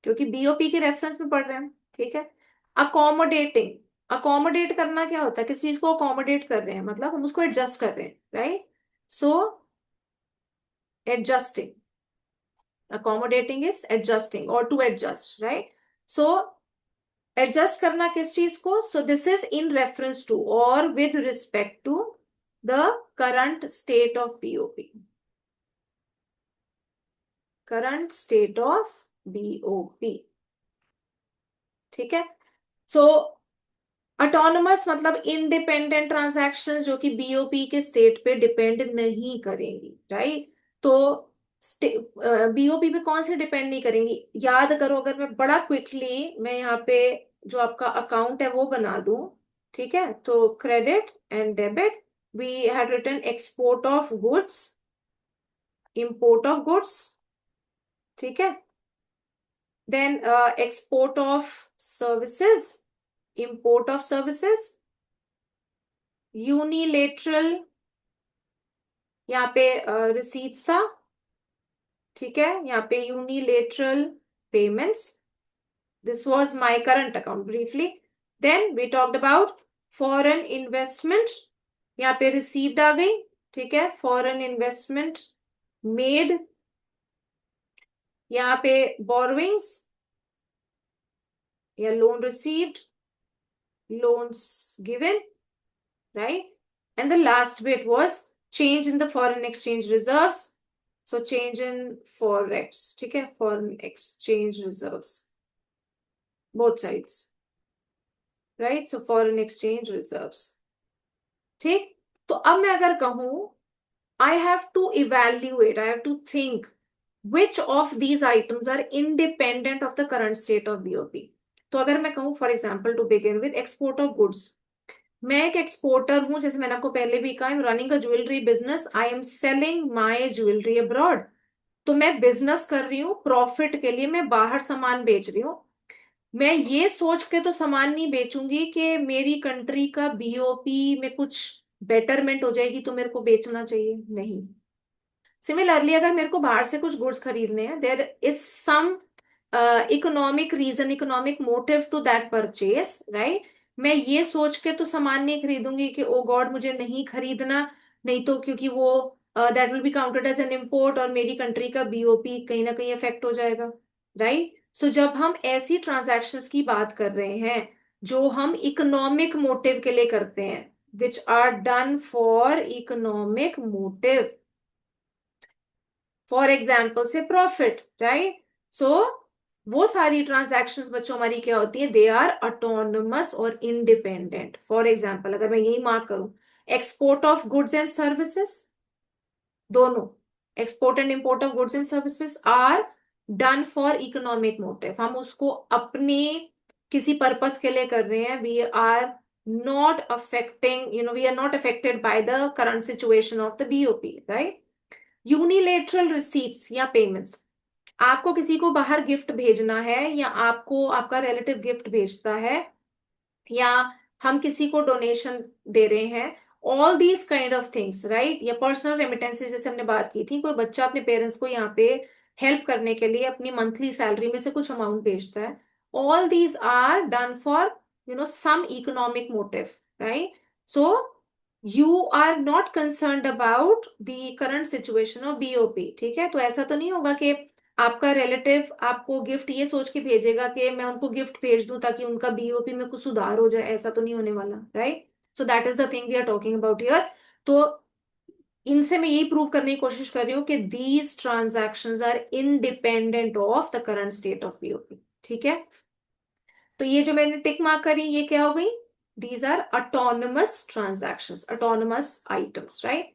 क्योंकि बीओपी के रेफरेंस में पढ़ रहे हैं हम, ठीक है। अकोमोडेटिंग, अकोमोडेट करना क्या होता है? किस चीज को अकोमोडेट कर रहे हैं, मतलब हम उसको एडजस्ट कर रहे हैं, right. So adjusting, accommodating is adjusting और to adjust, right. So adjust करना किस चीज को? So this is in reference to और with respect to the current state of BOP, current state of BOP, ठीक है। सो ऑटोनोमस मतलब independent transaction जो कि बीओपी के स्टेट पे डिपेंड नहीं करेंगी, राइट। तो बीओपी पे कौन से डिपेंड नहीं करेंगी? याद करो, अगर मैं बड़ा क्विकली मैं यहाँ पे जो आपका अकाउंट है वो बना दूं, ठीक है, तो credit and debit, we had written export of goods, import of goods, ठीक है, then export of services, import of services, unilateral, यहाँ पे रिसीट्स था, ठीक है, यहाँ पे unilateral payments, this was my current account briefly. Then we talked about foreign investment, यहाँ पे रिसीव्ड आ गई, ठीक है, फॉरेन इन्वेस्टमेंट मेड, यहाँ पे बोरोइंग्स या loan received, loans given, right, and the last bit was change in the foreign exchange reserves, so change in forex, ठीक है, foreign exchange reserves, both sides, right, so foreign exchange reserves, ठीक। तो अब मैं अगर कहूं I have to evaluate, I have to think which of these items are independent of the current state of BOP। तो अगर मैं कहूं for example to begin with export of goods, मैं एक एक्सपोर्टर हूं, जैसे मैंने आपको पहले भी कहा, I am running a jewellery business, I am selling my jewellery abroad. तो मैं बिजनेस कर रही हूँ प्रॉफिट के लिए, मैं बाहर सामान बेच रही हूँ। मैं ये सोच के तो सामान नहीं बेचूंगी कि मेरी कंट्री का बीओपी में कुछ बेटरमेंट हो जाएगी तो मेरे को बेचना चाहिए, नहीं। सिमिलरली अगर मेरे को बाहर से कुछ गुड्स खरीदने हैं, there is some economic reason, economic motive to that purchase, right. मैं ये सोच के तो सामान नहीं खरीदूंगी कि ओ गॉड मुझे नहीं खरीदना, नहीं तो क्योंकि वो that will be counted as an import और मेरी कंट्री का बीओपी कहीं ना कहीं इफेक्ट हो जाएगा, राइट। सो जब हम ऐसी ट्रांजैक्शंस की बात कर रहे हैं जो हम इकोनॉमिक मोटिव के लिए करते हैं, which are done for economic motive, for example से प्रॉफिट, राइट। सो वो सारी ट्रांजैक्शंस बच्चों हमारी क्या होती है, दे आर ऑटोनमस और इंडिपेंडेंट। फॉर एग्जाम्पल अगर मैं यही मार्क करूं, export of goods and services, दोनों, export and import of goods and services are done for economic motive, हम उसको अपने किसी पर्पस के लिए कर रहे हैं, we are not affecting, we are not affected by the current situation of the BOP, right. Unilateral receipts या पेमेंट्स, आपको किसी को बाहर गिफ्ट भेजना है या आपको आपका रिलेटिव गिफ्ट भेजता है या हम किसी को डोनेशन दे रहे हैं, all these kind of things, right, या पर्सनल रेमिटेंसेस जैसे हमने बात की थी, कोई बच्चा अपने पेरेंट्स को यहाँ पे हेल्प करने के लिए अपनी मंथली सैलरी में से कुछ अमाउंट भेजता है, all these are done for some economic motive, right. So you are not concerned about the current situation of BOP, ठीक है। तो ऐसा तो नहीं होगा कि आपका रिलेटिव आपको गिफ्ट ये सोच के भेजेगा कि मैं उनको गिफ्ट भेज दूं ताकि उनका बीओपी में कुछ सुधार हो जाए, ऐसा तो नहीं होने वाला, right. So that is the thing we are talking about here. तो इनसे मैं यही प्रूव करने की कोशिश कर रही हूँ कि these transactions are independent of the current state of BOP, ठीक है। तो ये जो मैंने टिक मार्क करी ये क्या हो गई, these are autonomous transactions, autonomous items, right.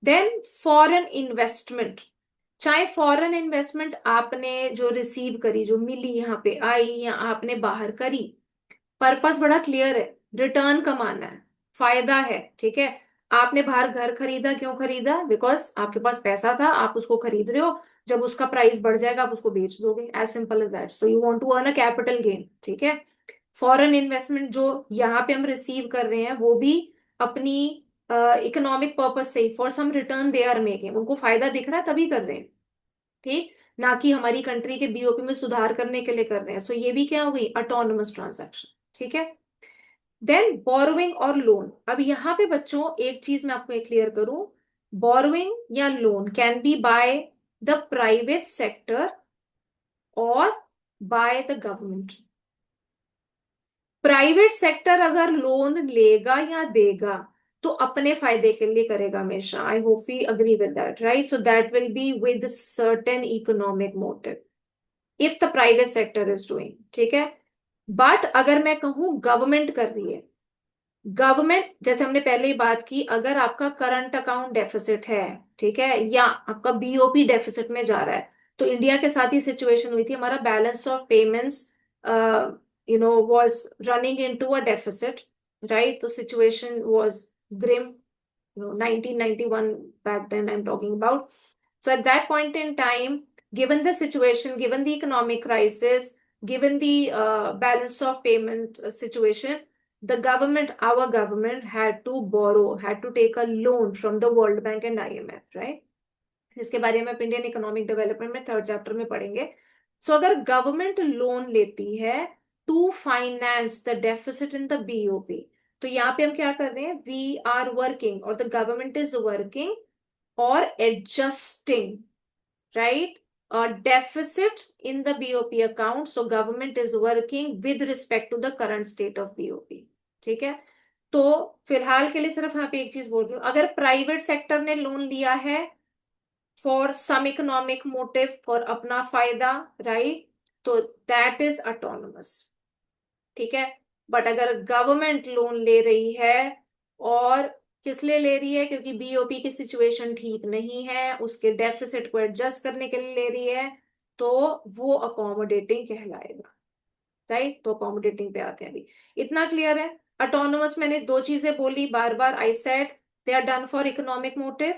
Then foreign investment, चाहे फॉरेन इन्वेस्टमेंट आपने जो रिसीव करी, जो मिली यहाँ पे आई या आपने बाहर करी, पर्पस बड़ा क्लियर है, रिटर्न कमाना है, फायदा है, ठीक है। आपने बाहर घर खरीदा, क्यों खरीदा, बिकॉज आपके पास पैसा था, आप उसको खरीद रहे हो, जब उसका प्राइस बढ़ जाएगा आप उसको बेच दोगे, as simple as that. So you want to earn a capital gain, ठीक है। फॉरेन इन्वेस्टमेंट जो यहाँ पे हम रिसीव कर रहे हैं वो भी अपनी इकोनॉमिक पर्पस से, for some return they are making, उनको फायदा दिख रहा है तभी कर रहे हैं, ठीक, ना कि हमारी कंट्री के बीओपी में सुधार करने के लिए कर रहे हैं। सो ये भी क्या हो गई, ऑटोनमस ट्रांजैक्शन, ठीक है। देन बोरोइंग और लोन, अब यहाँ पे बच्चों एक चीज मैं आपको क्लियर करूं, बोरोइंग या loan can be by the private sector और by the government. Private sector अगर लोन लेगा या देगा तो अपने फायदे के लिए करेगा हमेशा, I hope we agree with that, right. So that will be with certain economic motive if the private sector is doing, ठीक है। बट अगर मैं कहूं गवर्नमेंट कर रही है, गवर्नमेंट जैसे हमने पहले ही बात की, अगर आपका करंट अकाउंट डेफिसिट है, ठीक है, या आपका बीओपी डेफिसिट में जा रहा है, तो इंडिया के साथ ही सिचुएशन हुई थी, हमारा balance of payments was running into a deficit, right? The situation was grim, 1991 back then I'm talking about. So at that point in time, given the situation, given the economic crisis, given the balance of payment situation, the government, our government had to borrow, had to take a loan from the World Bank and IMF, right? जिसके बारे में आप Indian economic development में third chapter में पढ़ेंगे। So अगर government loan लेती है to finance the deficit in the BOP, तो यहाँ पे हम क्या कर रहे हैं, वी आर वर्किंग और द गवर्नमेंट इज वर्किंग और adjusting, right, deficit in the BOP account, so government is working with respect to the current state of BOP, ठीक है। तो फिलहाल के लिए सिर्फ यहाँ पे एक चीज बोल रही हूँ, अगर प्राइवेट सेक्टर ने लोन लिया है for some economic motive, for अपना फायदा, राइट, तो दैट इज ऑटोनोमस, ठीक है। बट अगर गवर्नमेंट लोन ले रही है, और किस लिए ले रही है, क्योंकि बीओपी की सिचुएशन ठीक नहीं है, उसके डेफिसिट को एडजस्ट करने के लिए ले रही है, तो वो अकोमोडेटिंग कहलाएगा, राइट। तो अकोमोडेटिंग पे आते हैं अभी। इतना क्लियर है। ऑटोनोमस मैंने दो चीजें बोली बार बार, I said they are done for economic motive,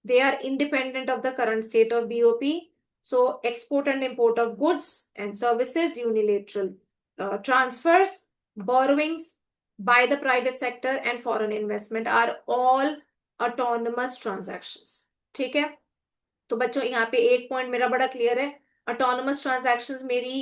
they are independent of the current state of BOP. So export and import of goods and services, unilateral transfers, borrowings by the private sector and foreign investment are all autonomous transactions, ठीक है। तो बच्चों यहाँ पे एक point मेरा बड़ा clear है, ऑटोनोमस ट्रांजैक्शंस मेरी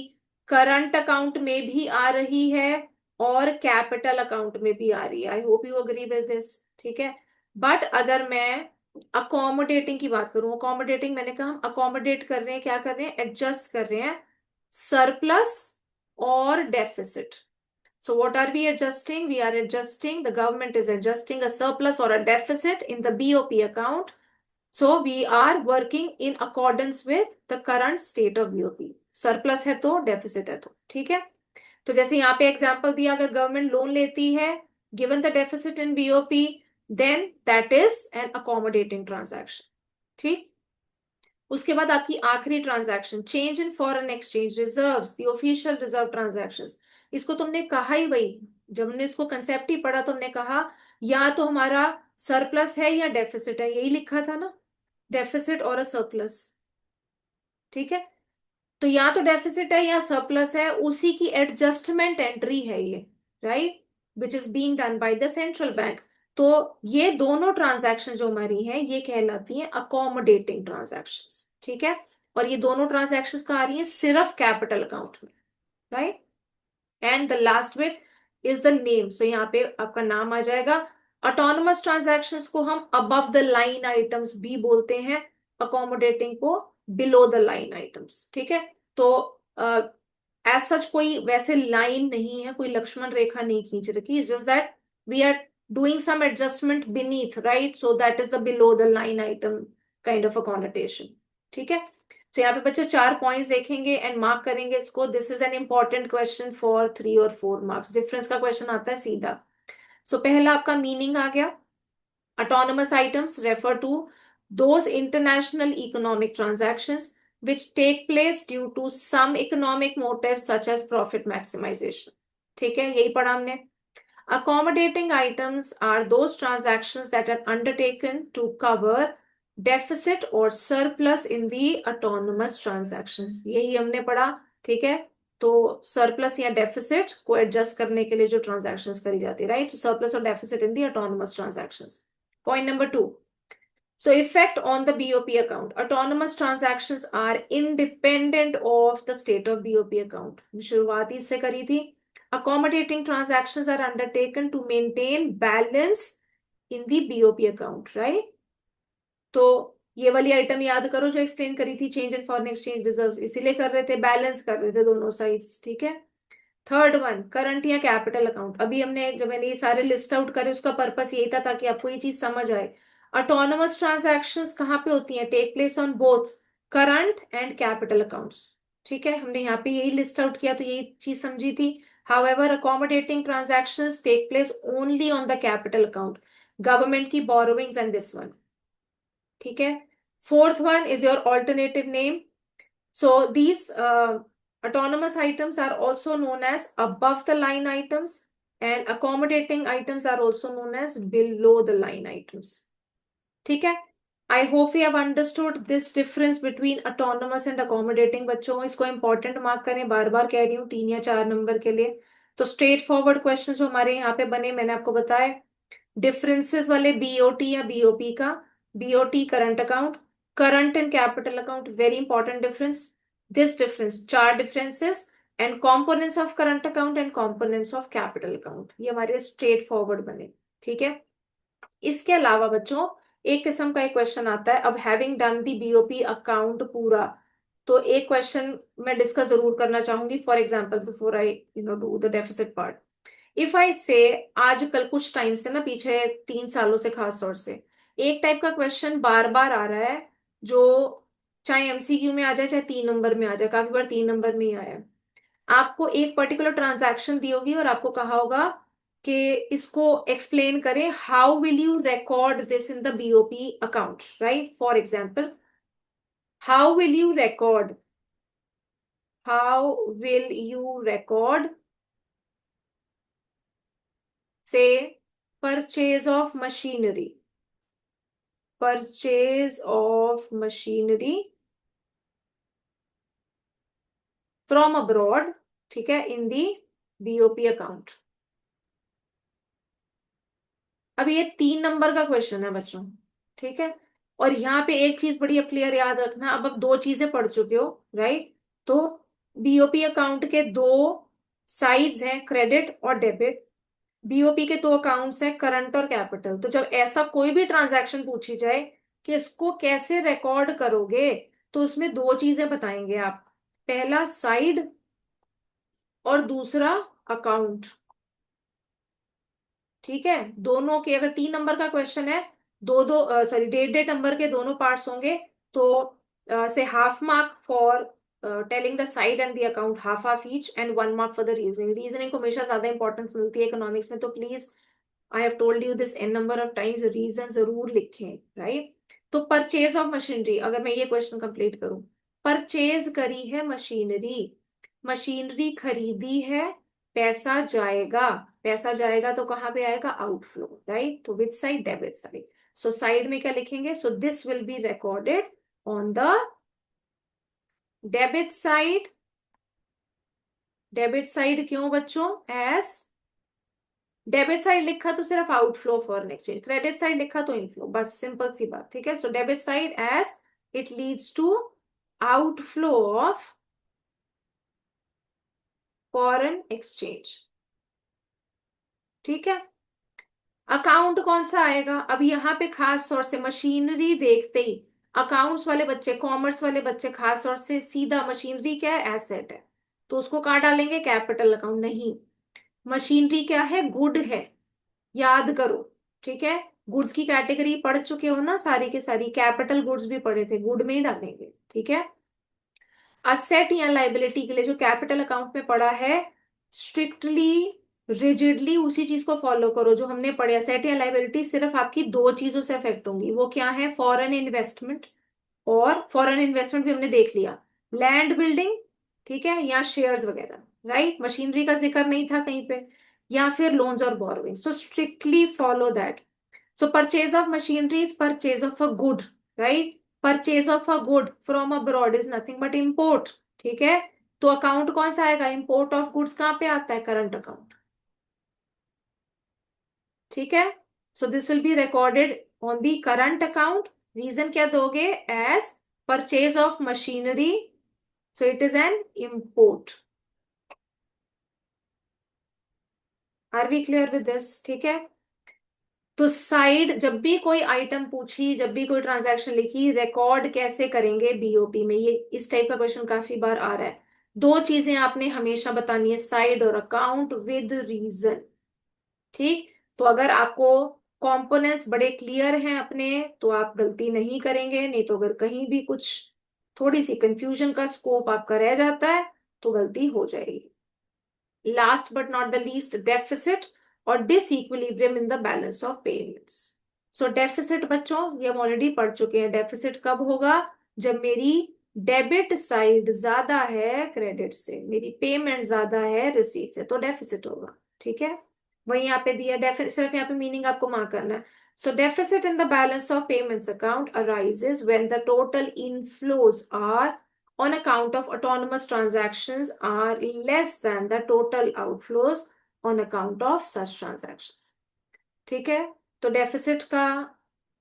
करंट अकाउंट में भी आ रही है और कैपिटल अकाउंट में भी आ रही है। I hope you agree with this, ठीक है। बट अगर मैं अकोमोडेटिंग की बात करूं, अकोमोडेटिंग मैंने कहा हम अकोमोडेट कर रहे हैं, क्या कर रहे हैं, एडजस्ट कर रहे हैं सरप्लस और deficit. So what are we adjusting? We are adjusting, the government is adjusting a surplus or a deficit in the BOP account. So we are working in accordance with the current state of BOP. Surplus है तो deficit है तो, ठीक है। तो जैसे यहाँ पे एग्जांपल दिया, अगर गवर्नमेंट लोन लेती है given the deficit in BOP, then that is an accommodating transaction, ठीक। उसके बाद आपकी आखिरी transaction, change in foreign exchange reserves, the official reserve transactions. इसको तुमने कहा ही वही, जब हमने इसको कंसेप्ट ही पढ़ा, तुमने कहा या तो हमारा सरप्लस है या डेफिसिट है, यही लिखा था ना, डेफिसिट और अ सरप्लस, ठीक है। तो या तो डेफिसिट है या सरप्लस है, उसी की एडजस्टमेंट एंट्री है ये, right, which is being done by the central bank. तो ये दोनों ट्रांजैक्शन जो हमारी हैं ये कहलाती हैं अकोमोडेटिंग ट्रांजैक्शंस, ठीक है। और ये दोनों ट्रांजैक्शंस कहाँ आ रही हैं, सिर्फ कैपिटल अकाउंट में, right. And the last bit is the name, so यहाँ पे आपका नाम आ जाएगा। ऑटोनोमस ट्रांजैक्शंस को हम अबव द लाइन आइटम्स भी बोलते हैं, अकोमोडेटिंग को बिलो द लाइन आइटम्स, ठीक है। तो एज सच कोई वैसे लाइन नहीं है, कोई लक्ष्मण रेखा नहीं खींच रखी, is just that we are doing some adjustment beneath, right, so that is the below the line item kind of a connotation, ठीक है। तो यहाँ पे बच्चों चार पॉइंट्स देखेंगे एंड मार्क करेंगे इसको। This is an important question for 3 और 4 मार्क्स, डिफरेंस का क्वेश्चन आता है सीधा। सो पहला आपका मीनिंग आ गया, autonomous items refer to those international economic transactions which take place due to some economic motive such as profit maximization, ठीक है, यही पढ़ा हमने। Accommodating items are those transactions that are undertaken to cover deficit or surplus in the autonomous transactions, यही हमने पढ़ा, ठीक है। तो सरप्लस या डेफिसिट को एडजस्ट करने के लिए जो ट्रांजैक्शंस करी जाती है, राइट, सरप्लस और deficit in the autonomous transactions. Point number 2. So effect on the BOP account. Autonomous transactions are independent of the state of BOP account. शुरुआत ही इससे करी थी। Accommodating transactions are undertaken to maintain balance in the BOP account, right? तो ये वाली item याद करो जो एक्सप्लेन करी थी, change in foreign exchange reserves, इसीलिए कर रहे थे, बैलेंस कर रहे थे दोनों साइड्स, ठीक है। थर्ड वन, करंट या कैपिटल अकाउंट। अभी हमने जब मैंने ये सारे लिस्ट आउट करे उसका पर्पस यही था ताकि आपको ये चीज समझ आए। ऑटोनोमस ट्रांजैक्शंस कहाँ पे होती हैं, take place on both current and capital accounts, ठीक है। हमने यहाँ पे यही लिस्ट आउट किया तो यही चीज समझी थी। However accommodating transactions take place only on the capital account, government की बोरोविंग्स एंड दिस वन, ठीक है। Fourth one is your alternative name. So these autonomous items are also known as above the line items, and accommodating items are also known as below the line items. ठीक है। I hope you have understood this difference between autonomous and accommodating। बच्चों इसको important mark करें, बार बार कह रही हूँ 3 या 4 number के लिए। तो स्ट्रेट फॉरवर्ड क्वेश्चन जो हमारे यहाँ पे बने मैंने आपको बताया, डिफरेंसेस वाले बीओटी या बीओपी का, BOT current account, current and capital account, very important difference, this difference, चार differences, and components of current account and components of capital account, ये हमारे स्ट्रेट फॉरवर्ड बने, ठीक है। इसके अलावा बच्चों एक किस्म का एक क्वेश्चन आता है, अब हैविंग डन दी बीओपी अकाउंट पूरा, तो एक क्वेश्चन मैं डिस्कस जरूर करना चाहूंगी, for example before I do the deficit part. If I से आजकल कुछ टाइम से ना, पीछे 3 सालों से खास तौर से एक टाइप का क्वेश्चन बार बार आ रहा है, जो चाहे एमसीक्यू में आ जाए चाहे 3 नंबर में आ जाए, काफी बार 3 नंबर में ही आया है। आपको एक पर्टिकुलर ट्रांजैक्शन दी होगी और आपको कहा होगा कि इसको एक्सप्लेन करें, how will you record this in the BOP account, right? For example, how will you record, how will you record से purchase of machinery, purchase of machinery from abroad, ठीक है, इन दी बीओपी अकाउंट। अब ये 3 number का question है बच्चों, ठीक है। और यहाँ पे एक चीज बड़ी क्लियर याद रखना, अब आप 2 चीजें पढ़ चुके हो, राइट? तो बीओपी अकाउंट के 2 साइड्स हैं, क्रेडिट और डेबिट। बीओपी के 2 अकाउंट्स हैं, करंट और कैपिटल। तो जब ऐसा कोई भी ट्रांजैक्शन पूछी जाए कि इसको कैसे रिकॉर्ड करोगे, तो उसमें 2 चीजें बताएंगे आप, पहला साइड और दूसरा अकाउंट, ठीक है। दोनों के, अगर 3 नंबर का क्वेश्चन है, दो दो सॉरी, 1.5 1.5 नंबर के दोनों पार्ट्स होंगे, तो से half mark for telling the side and the account, half half each, and 1 mark for the reasoning. Reasoning को हमेशा ज्यादा इंपॉर्टेंस मिलती है इकोनॉमिक्स में, तो please, I have told you this n number of times, reason जरूर लिखें, right? तो परचेज ऑफ मशीनरी, अगर मैं ये क्वेश्चन कंप्लीट करूं, परचेज करी है मशीनरी, मशीनरी खरीदी है, पैसा जाएगा, पैसा जाएगा तो कहां पे आएगा? Outflow, right? तो which side? Debit side. So side में क्या लिखेंगे? So this will be recorded on the debit side. Debit side क्यों बच्चों? एज डेबिट साइड लिखा तो सिर्फ outflow foreign exchange, credit side लिखा तो इनफ्लो, बस सिंपल सी बात, ठीक है। So debit side as it leads to outflow of foreign exchange, ठीक है। अकाउंट कौन सा आएगा? अब यहाँ पे खास तौर से मशीनरी देखते ही अकाउंट्स वाले बच्चे, कॉमर्स वाले बच्चे खास तौर से सीधा, मशीनरी क्या है? एसेट है, तो उसको कहाँ डालेंगे? Capital account. नहीं, मशीनरी क्या है? गुड है, याद करो, ठीक है। गुड्स की कैटेगरी पढ़ चुके हो ना सारी के सारी, कैपिटल गुड्स भी पढ़े थे, गुड में ही डालेंगे, ठीक है। असेट या लाइबिलिटी के लिए जो कैपिटल अकाउंट में पड़ा है, स्ट्रिक्टली रिजिडली उसी चीज को फॉलो करो जो हमने पढ़े। असेट या लाइबिलिटी सिर्फ आपकी 2 चीजों से अफेक्ट होंगी, वो क्या है? फॉरेन इन्वेस्टमेंट, और फॉरेन इन्वेस्टमेंट भी हमने देख लिया, लैंड बिल्डिंग, ठीक है, या शेयर्स वगैरह, राइट? मशीनरी का जिक्र नहीं था कहीं पे, या फिर लोन्स और borrowing. So strictly follow that. So purchase of machinery is purchase of a good, right? Purchase of a good from abroad is nothing but import, ठीक है। तो अकाउंट कौन सा आएगा? इंपोर्ट ऑफ गुड्स कहाँ पे आता है? करंट अकाउंट, ठीक है। So this will be recorded on the current account. Reason क्या दोगे? As purchase of machinery, so it is an import. Are we clear with this? ठीक है। तो साइड, जब भी कोई आइटम पूछी, जब भी कोई ट्रांजैक्शन लिखी, रिकॉर्ड कैसे करेंगे बीओपी में, ये इस टाइप का क्वेश्चन काफी बार आ रहा है। 2 चीजें आपने हमेशा बतानी है, साइड और अकाउंट विद रीजन, ठीक। तो अगर आपको कंपोनेंट्स बड़े क्लियर हैं अपने, तो आप गलती नहीं करेंगे। नहीं तो अगर कहीं भी कुछ थोड़ी सी कंफ्यूजन का स्कोप आपका रह जाता है, तो गलती हो जाएगी। Last but not the least, deficit और disequilibrium in the balance of payments. So deficit बच्चों, ये हम ऑलरेडी पढ़ चुके हैं। डेफिसिट कब होगा? जब मेरी डेबिट साइड ज्यादा है क्रेडिट से, मेरी पेमेंट ज्यादा है रिसीट से, तो डेफिसिट होगा, ठीक है। वही यहाँ पे दिया डेफिसिट, सिर्फ यहाँ पे मीनिंग आपको मार्क करना है। So deficit in the balance of payments account arises when the total inflows are on account of autonomous transactions are less than the total outflows on account of such transactions, ठीक है। तो deficit का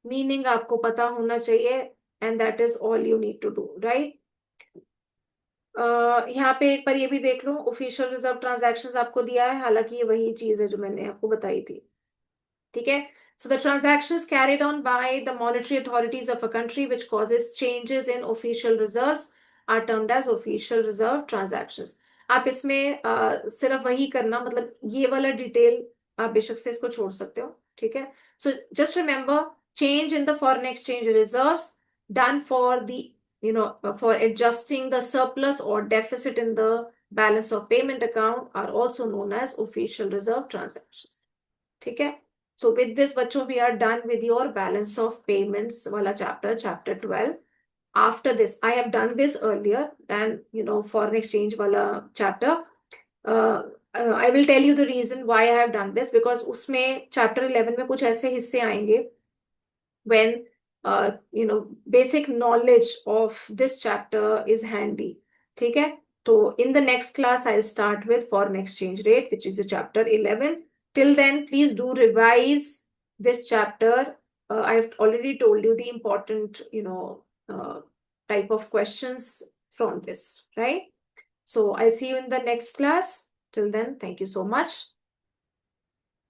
meaning आपको पता होना चाहिए, and that is all you need to do, right? यहाँ पे एक बार ये भी देख लो, ऑफिशियल रिजर्व ट्रांजैक्शंस आपको दिया है, हालांकि ये वही चीज है जो मैंने आपको बताई थी, ठीक है। So the transactions carried on by the monetary authorities of a country which causes changes in official reserves are termed as official reserve transactions. आप इसमें सिर्फ वही करना, मतलब ये वाला डिटेल आप बेशक से इसको छोड़ सकते हो, ठीक है। So just remember, change in the foreign exchange reserves done for the for adjusting the surplus or deficit in the balance of payment account are also known as official reserve transactions, ठीक है। So with this बच्चों we are done with your balance of payments वाला chapter, chapter 12। after this I have done this earlier than foreign exchange wala chapter. I will tell you the reason why I have done this, because उसमें chapter 11 में कुछ ऐसे हिस्से आएंगे when basic knowledge of this chapter is handy, ठीक है। तो in the next class I'll start with foreign exchange rate, which is the chapter 11. Till then, please do revise this chapter. I've already told you the important uh, type of questions from this, right? So I'll see you in the next class. Till then, thank you so much.